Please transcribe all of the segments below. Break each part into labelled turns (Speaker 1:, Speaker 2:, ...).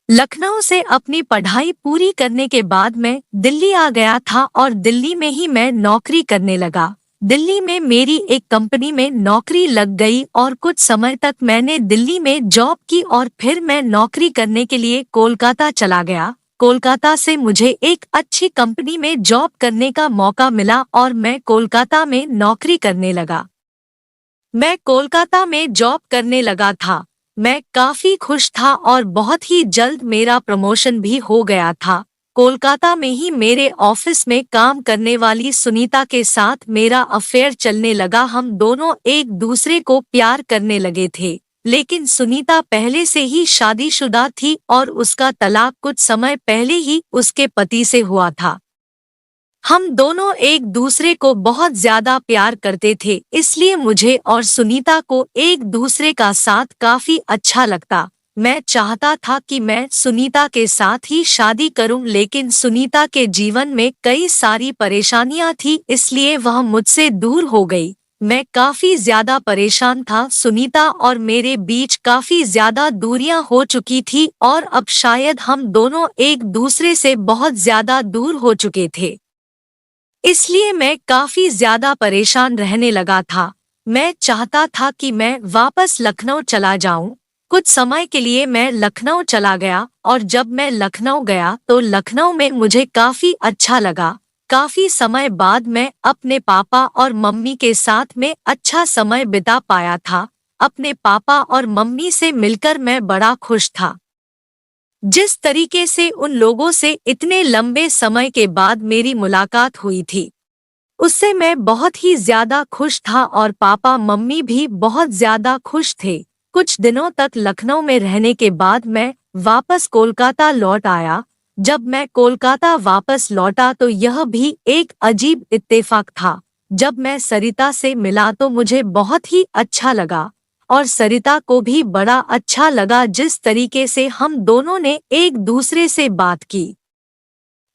Speaker 1: लखनऊ से अपनी पढ़ाई पूरी करने के बाद मैं दिल्ली आ गया था और दिल्ली में ही मैं नौकरी करने लगा। दिल्ली में मेरी एक कंपनी में नौकरी लग गई और कुछ समय तक मैंने दिल्ली में जॉब की और फिर मैं नौकरी करने के लिए कोलकाता चला गया। कोलकाता से मुझे एक अच्छी कंपनी में जॉब करने का मौका मिला और मैं कोलकाता में नौकरी करने लगा। मैं कोलकाता में जॉब करने लगा था। मैं काफी खुश था और बहुत ही जल्द मेरा प्रमोशन भी हो गया था। कोलकाता में ही मेरे ऑफिस में काम करने वाली सुनीता के साथ मेरा अफेयर चलने लगा। हम दोनों एक दूसरे को प्यार करने लगे थे, लेकिन सुनीता पहले से ही शादीशुदा थी और उसका तलाक कुछ समय पहले ही उसके पति से हुआ था। हम दोनों एक दूसरे को बहुत ज्यादा प्यार करते थे, इसलिए मुझे और सुनीता को एक दूसरे का साथ काफी अच्छा लगता। मैं चाहता था कि मैं सुनीता के साथ ही शादी करूं, लेकिन सुनीता के जीवन में कई सारी परेशानियां थी, इसलिए वह मुझसे दूर हो गई। मैं काफी ज्यादा परेशान था। सुनीता और मेरे बीच काफी ज्यादा दूरियां हो चुकी थी और अब शायद हम दोनों एक दूसरे से बहुत ज्यादा दूर हो चुके थे। इसलिए मैं काफी ज्यादा परेशान रहने लगा था। मैं चाहता था कि मैं वापस लखनऊ चला जाऊं। कुछ समय के लिए मैं लखनऊ चला गया और जब मैं लखनऊ गया तो लखनऊ में मुझे काफी अच्छा लगा। काफी समय बाद मैं अपने पापा और मम्मी के साथ में अच्छा समय बिता पाया था। अपने पापा और मम्मी से मिलकर मैं बड़ा खुश था। जिस तरीके से उन लोगों से इतने लंबे समय के बाद मेरी मुलाकात हुई थी, उससे मैं बहुत ही ज्यादा खुश था और पापा मम्मी भी बहुत ज्यादा खुश थे। कुछ दिनों तक लखनऊ में रहने के बाद मैं वापस कोलकाता लौट आया। जब मैं कोलकाता वापस लौटा तो यह भी एक अजीब इत्तेफाक था। जब मैं सरिता से मिला तो मुझे बहुत ही अच्छा लगा और सरिता को भी बड़ा अच्छा लगा जिस तरीके से हम दोनों ने एक दूसरे से बात की।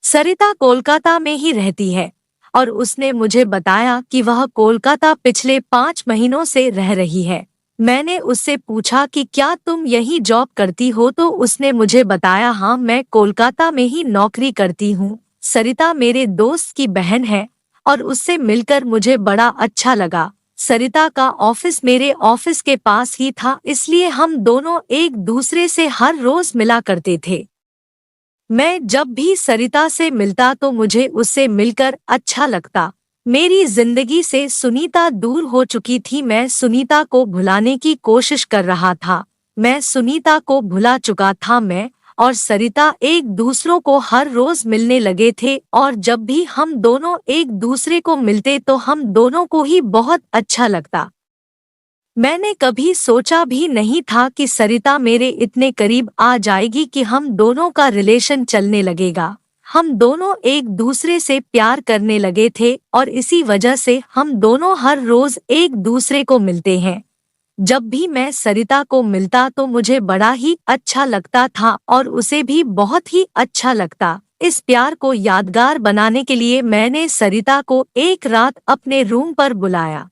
Speaker 1: सरिता कोलकाता में ही रहती है और उसने मुझे बताया कि वह कोलकाता पिछले 5 महीनों से रह रही है। मैंने उससे पूछा कि क्या तुम यही जॉब करती हो, तो उसने मुझे बताया हाँ, मैं कोलकाता में ही नौकरी करती हूँ। सरिता मेरे दोस्त की बहन है और उससे मिलकर मुझे बड़ा अच्छा लगा। सरिता का ऑफिस मेरे ऑफिस के पास ही था, इसलिए हम दोनों एक दूसरे से हर रोज मिला करते थे। मैं जब भी सरिता से मिलता तो मुझे उससे मिलकर अच्छा लगता। मेरी जिंदगी से सुनीता दूर हो चुकी थी। मैं सुनीता को भुलाने की कोशिश कर रहा था। मैं सुनीता को भुला चुका था। मैं और सरिता एक दूसरों को हर रोज मिलने लगे थे और जब भी हम दोनों एक दूसरे को मिलते तो हम दोनों को ही बहुत अच्छा लगता। मैंने कभी सोचा भी नहीं था कि सरिता मेरे इतने करीब आ जाएगी कि हम दोनों का रिलेशन चलने लगेगा। हम दोनों एक दूसरे से प्यार करने लगे थे और इसी वजह से हम दोनों हर रोज एक दूसरे को मिलते हैं। जब भी मैं सरिता को मिलता तो मुझे बड़ा ही अच्छा लगता था और उसे भी बहुत ही अच्छा लगता। इस प्यार को यादगार बनाने के लिए मैंने सरिता को एक रात अपने रूम पर बुलाया।